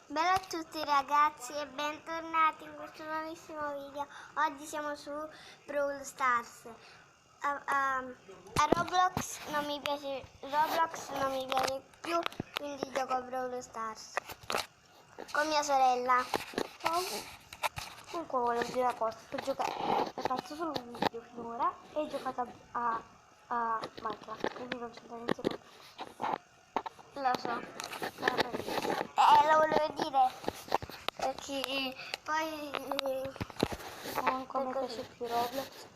Bella a tutti ragazzi e bentornati in questo nuovissimo video. Oggi siamo su Brawl Stars. A Roblox non mi piace più, quindi gioco a Brawl Stars con mia sorella. Comunque volevo dire una cosa, sto giocando, ho fatto solo un video finora e ho giocato a Minecraft, quindi non c'entra niente con Lo so, la lo volevo dire perché poi Comunque a me piace più Roblox.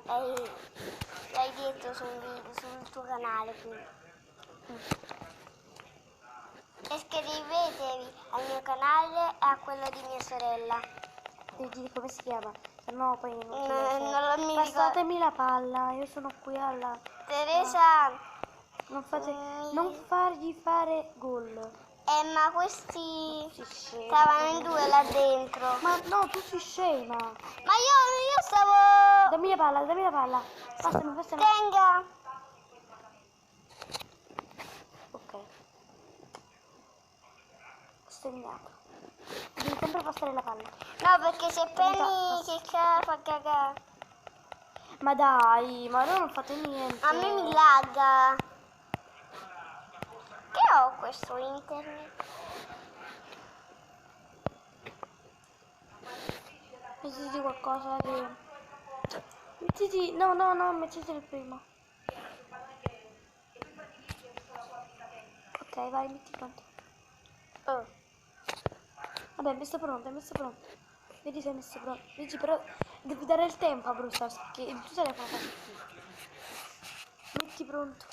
l'hai detto su un video, sul tuo canale, quindi. Iscrivetevi al mio canale e a quello di mia sorella. Devi dire come si chiama, se no poi non ti Non mi Passatemi la palla, io sono qui alla... Teresa, Non fargli fare gol. ma questi Si scema. stavano in due là dentro. Ma no, tu sei scema. Ma io stavo... Dammi la palla. Passami. Tenga. Ok. Segnato. Devi sempre passare la palla. No, perché se Penny che fa cagare. Ma dai, ma ora non fate niente. A me mi lagga. Che ho questo internet? Mettiti qualcosa che... Mettiti... No, mettiti il primo. Ok, vai, metti pronto. Oh. Vabbè, messo pronto. Vedi se è messo pronto. Vedi, però devi dare il tempo a Brawl Stars, perché il tuo telefono fa schifo. Metti pronto.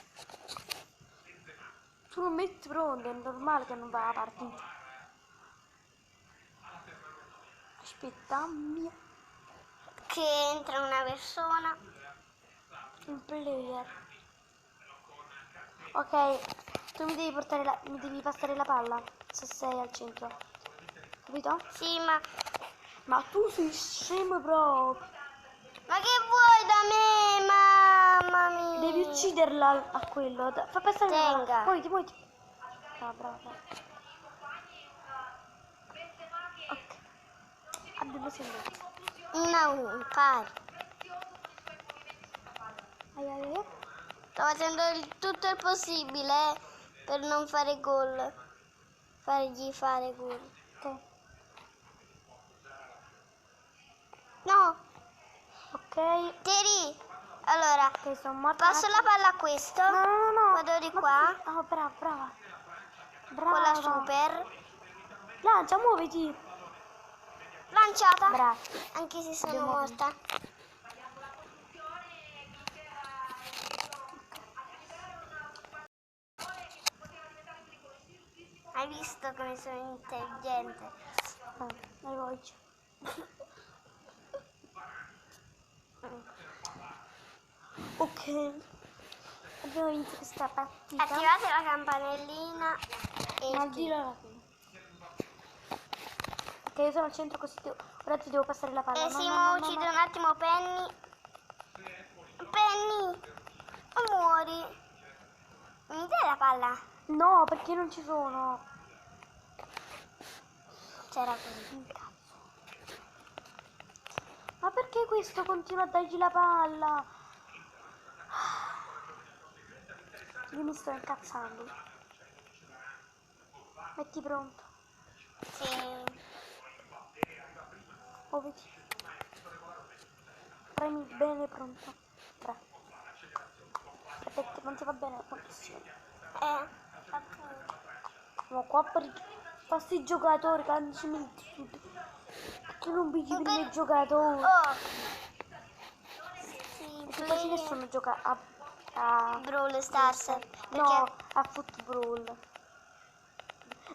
Tu non metti pronto, è normale che non va la partita. Aspetta, mia. Che entra una persona. Un player. Ok, tu mi devi passare la palla se sei al centro. Capito? Sì, Ma tu sei scemo proprio. ma che vuoi da me, mamma mia? Devi ucciderla a quello. Fa passare la Tenga. palla. Muoviti. Brava. Ok. Abbiamo segnato. No, fai. Ai. Sto facendo tutto il possibile per non fare gol. Fargli fare gol. Ok. No, Ok. Teri. Allora, Ok, sono morta. passo la palla a questo. No. Vado di qua. Oh, brava. Con la super. Lancia, muoviti. Lanciata. Brava. Anche se sono Abbiamo morta. Hai visto come sono intelligente? Hai voglia. Ok. Abbiamo vinto questa partita. Attivate la campanellina e Ma dillo alla fine. Ok, io sono al centro così ora ti devo passare la palla. Simo, uccide un attimo Penny. Penny, muori. Mi dai la palla? No, perché non ci sono. C'era così. Cazzo. Ma perché questo continua a dargli la palla? Io mi sto incazzando. Metti pronto. Sì. Muoviti. Premi bene pronto. Bravo. Aspetta, non ti va bene la connessione. Appunto. Ma qua per questi giocatori che hanno 10 minuti. Perché non vedi prima i giocatori? Oh. Sì, Perché quasi nessuno gioca a Brawl Stars. No, a football.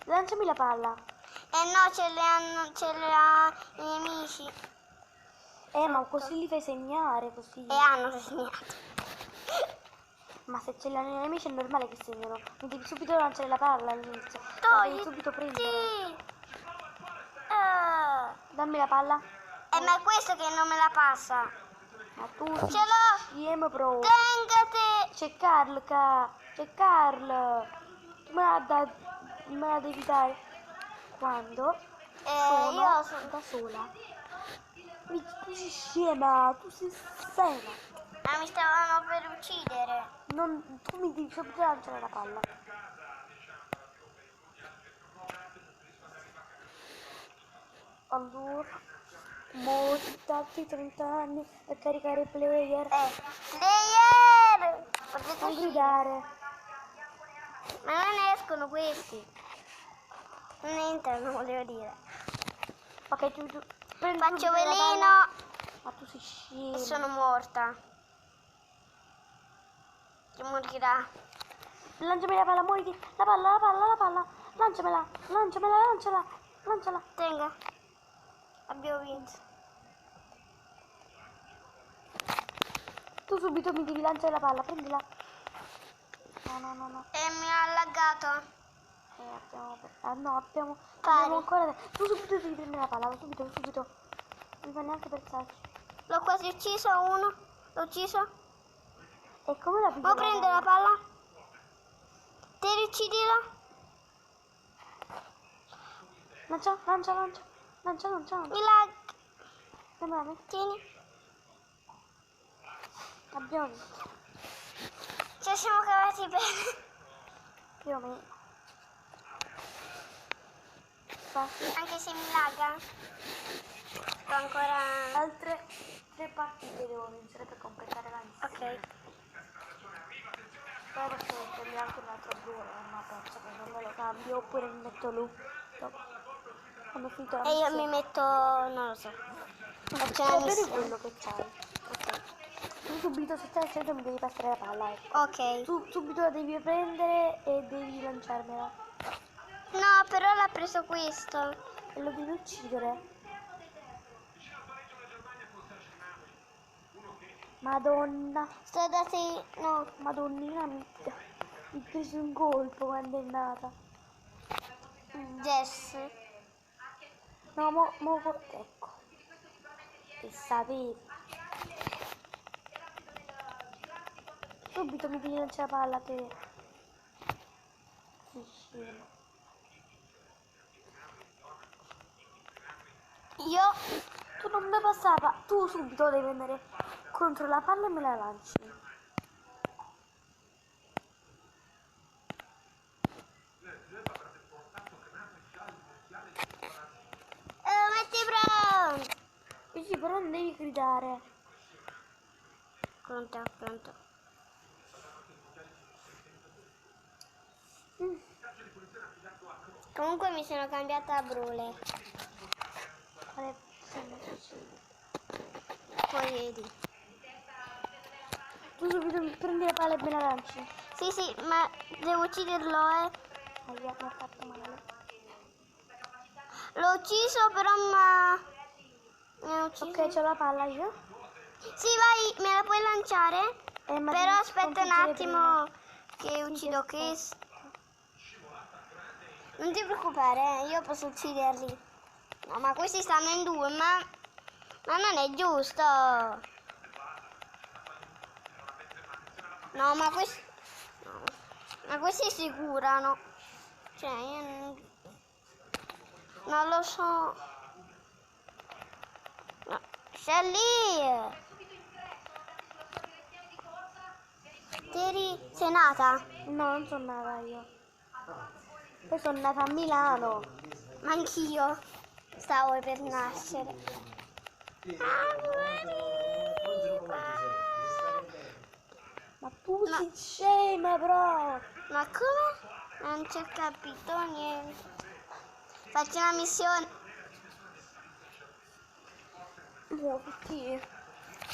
Lanciami la palla. No, ce le ha i nemici. Ma così li fai segnare così. E hanno segnato. Ma se ce l'hanno i nemici è normale che segnano. Mi devi subito lanciare la palla all'inizio. La devi subito prendere. Dammi la palla. Ma è questo che non me la passa. Ma tu Ce l'ho. CM Pro. Tengate. C'è Carl. C'è Carl. Me la devi dare. quando io sono da sola. Tu sei scema, tu sei scema. mi stavano per uccidere. Tu mi devi subito lanciare la palla. Allora, mo ti dati 30 anni a caricare i player. Player! Potete Non uscire. gridare. Ma non escono questi. Non entrano, volevo dire. Ok, tu prendi Faccio subito la palla. veleno Ma tu sei scema. e sono morta. Che morirà. Lanciami la palla, muoviti. La palla. Lanciamela. Tenga. Abbiamo vinto. Tu subito mi devi lanciare la palla, prendila. No. E mi ha laggato. Abbiamo Pari. ancora. Tu subito devi prendere la palla, subito. Non fa neanche pensarci. L'ho quasi ucciso uno. L'ho ucciso. E come la Ma prendo la palla. Te uccidilo. Lancia. Mi lag. Dammi. Tieni. Abbiamo vinto. Ci siamo cavati bene. Più o meno. Basta. Anche se mi lagga. Sto ancora. Altre 3 partite devo vincere per completare la lista. Ok. Poi posso mettergli anche un altro blu, ma penso che non me lo cambio, oppure mi metto lui. Dopo. Quando ho finito la E io missione. mi metto. Non lo so. Faccio una Però vedi missione. quello che c'hai. Ok. Tu subito se stai al centro mi devi passare la palla, ecco. Ok. Tu subito la devi prendere e devi lanciarmela. No, però l'ha preso questo. E lo devi uccidere. Madonna. Sto da te. No. Madonnina mia. Mi ha preso un colpo quando è nata. Jess. No, ecco. Che sapevi. Subito mi devi lanciare la palla te. Sei scemo. Io. Tu non mi passava. Tu subito devi andare contro la palla e me la lanci. Metti pronto. Sì, però non devi gridare. Pronto. Comunque mi sono cambiata a Brule. Quale sembra succede? Poi vedi. Tu subito mi prendi la palla e me la lanci. Sì, ma devo ucciderlo, Aia, mi ha fatto male. L'ho ucciso, però mi ha ucciso. Ok, c'ho la palla io. Sì, vai, me la puoi lanciare? Ma Però devi aspetta un sconfiggere attimo che Sì, uccido che questo. Non ti preoccupare, io posso ucciderli. No, ma questi stanno in due, ma non è giusto. No, ma questi... no. Ma questi si curano. Cioè, io non lo so. No, c'è lì. Sei nata? No, non sono nata io. Poi sono nata a Milano. Ma anch'io stavo per nascere. Ma tu Ma- sei scema, bro. Ma come? Non ci ho capito niente. Faccio una missione. Muoviti.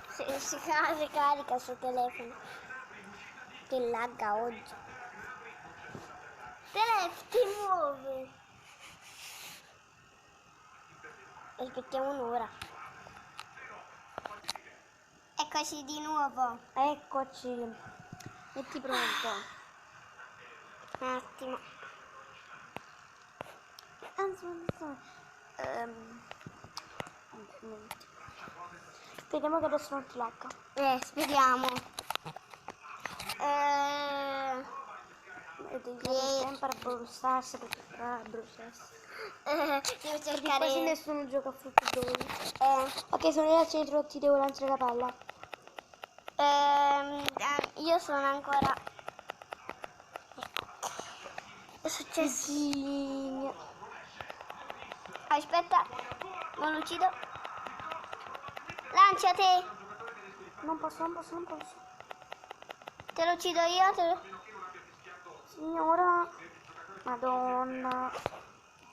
Si carica sul telefono. Che lagga oggi. Ti muove. Aspettiamo un'ora. Eccoci di nuovo. Eccoci. Metti pronto. Un attimo. Speriamo che adesso non ti lacca. Speriamo. e devi fare il tempo a Brawl Stars perché Brawl Stars. Devo Perché cercare. quasi nessuno gioca a football. Eh, Ok, sono le reazioni introdotti, devo lanciare la palla. io sono ancora. È successo. Virginia. Aspetta, non lo uccido. Lanciate. Non posso, non posso, non posso. Te lo uccido io. Signora. Madonna.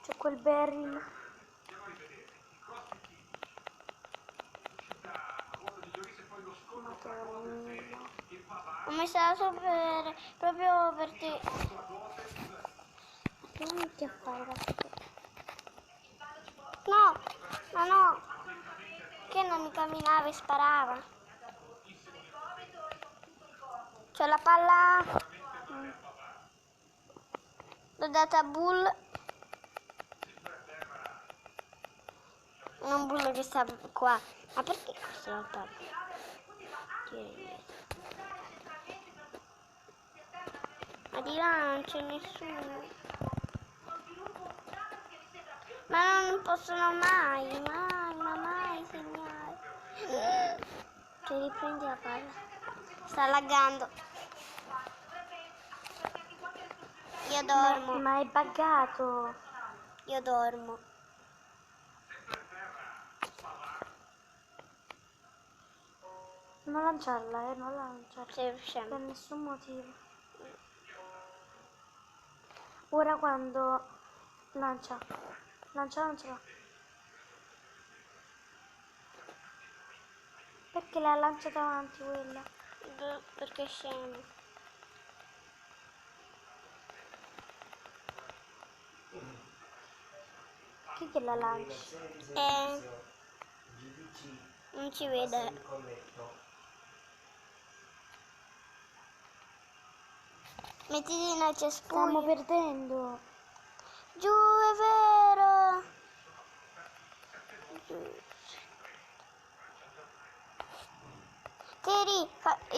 C'è quel Beryl. Madonna. Ho messo la sopra proprio per te. Che metti a fare la foto? No, ma no. Che non mi camminava e sparava. C'ho la palla. L'ho data a Bull. Non Bull che sta qua. Ma perché questo l'ho fatto? Ma di là non c'è nessuno. Ma non possono mai segnare. Che riprendi la palla. Sta laggando. Io dormo. Ma è buggato. Io dormo. Non lanciarla, non lanciarla. Sei Per scemo. nessun motivo. Ora quando lancia. Lanciala. Perché l'ha lanciata avanti quella? Perché è scemo. Chi che la lancia? Non ci vede. Mettiti nel Stiamo cespuglio. perdendo. Giù, è vero. Giù. Tiri,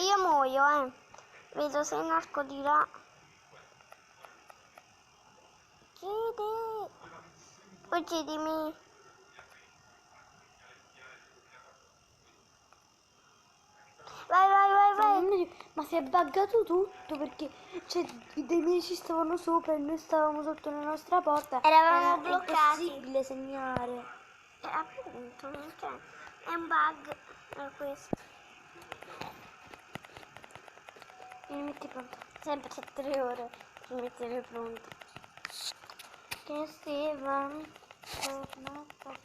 io muoio, Vedo se nasco di là. Chiedi. Uccidimi. Vai. Ma si è buggato tutto perché i nemici stavano sopra e noi stavamo sotto la nostra porta. Eravamo Era bloccati. impossibile segnare. Appunto, non c'è. È un bug. È questo. Mi metti pronto. Sempre 3 ore per mettere pronto. Che Steven torna a casa.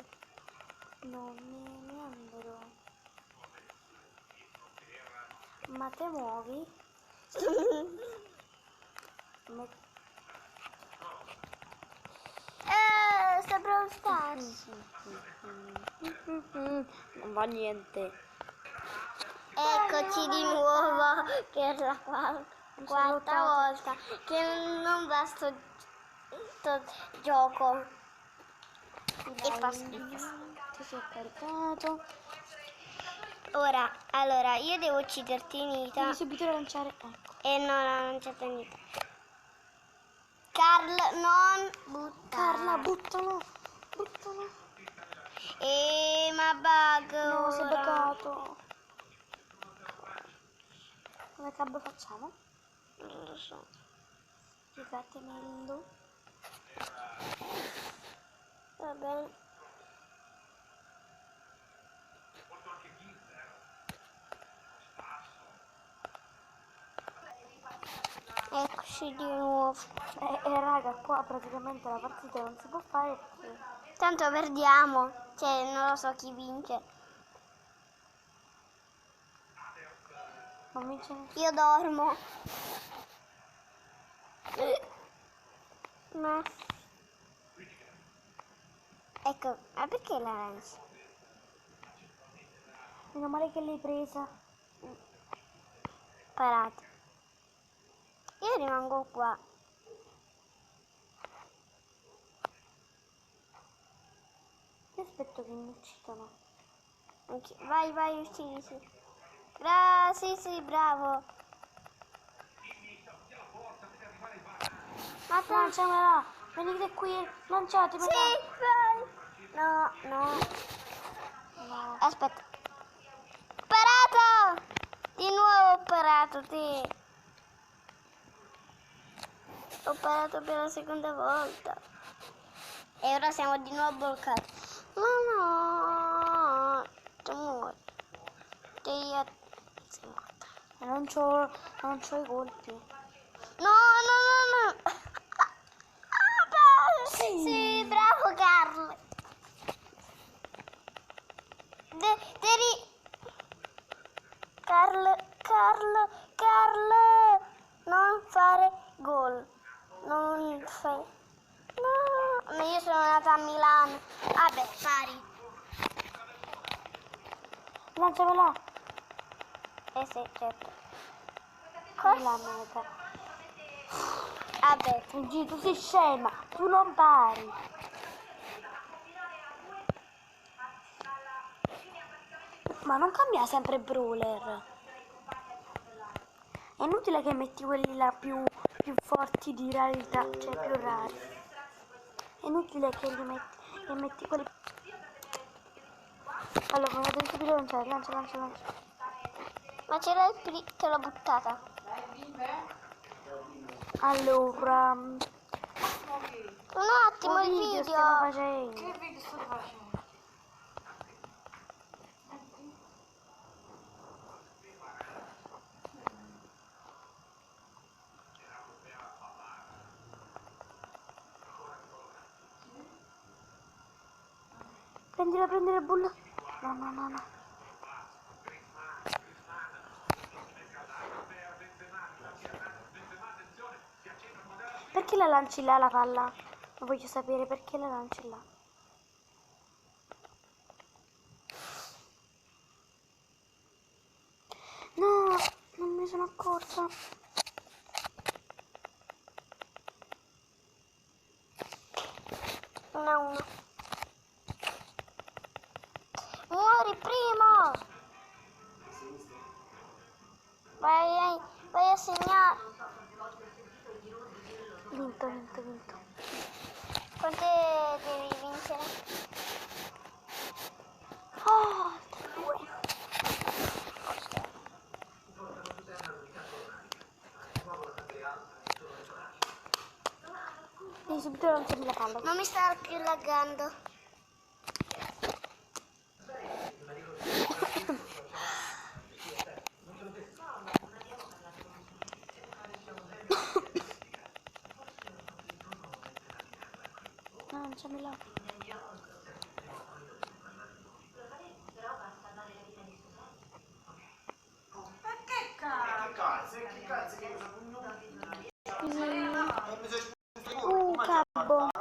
Non me ne andrò. Ma te muovi? Sta Brawl Stars. Non va niente. Eccoci di nuovo per la quarta volta che non va sto gioco. E basta. Ti sei caricato. Ora, allora, io devo ucciderti Nita Devi subito lanciare. Ecco. e non c'è Nita. Carl, non buttare. Carla, buttalo. Ma bug No, si è ora. buggato. Come cavolo facciamo? Non lo so. Spiegatemelo. Va bene. Eccoci di nuovo. Raga, qua praticamente la partita non si può fare perché Tanto perdiamo. Cioè, non lo so chi vince. non vince nessuno. Io dormo. Ma ecco, ma perché la lanci? Meno male che l'hai presa. Parato. Io rimango qua. Io aspetto che mi uccidano. Vai, uccidi. Sì, bravo. Ma te... Lanciamela. Venite qui, lanciatemela. Sì, vai. No, no. No. Aspetta. Parato! Di nuovo ho parato, te. Ho parato per la seconda volta. E ora siamo di nuovo bloccati. No, tu muori. Te sei morta. Non c'ho i colpi. No, no, no, no. Ah, bravo. Sì. Sì, bravo Carlo. Devi... Carlo, non fare gol. Non fai... No, ma io sono nata a Milano. Vabbè, pari. Lanciamela. Sì, certo. La meta. Vabbè, G, tu sei scema. Tu non pari. Ma non cambia sempre brawler. È inutile che metti quelli là più forti di rarità, cioè più rari. È inutile che metti quelli. Allora, mi vedo subito lanciare, lancia. ma c'era te l'ho buttata. Allora, Un attimo il video stiamo video. facendo. Che video state facendo? Prendila, bulla. No. Perché la lanci là la palla? Lo voglio sapere perché la lanci là. No, non mi sono accorta. No. Muori primo. Vai a segnare. Vinto. Quante devi vincere? Oh, 2. Devi subito lanciarmi la palla. Non mi sta più laggando. Lanciamela. Ma che cazzo? Che cazzo che io sono un Cabbo.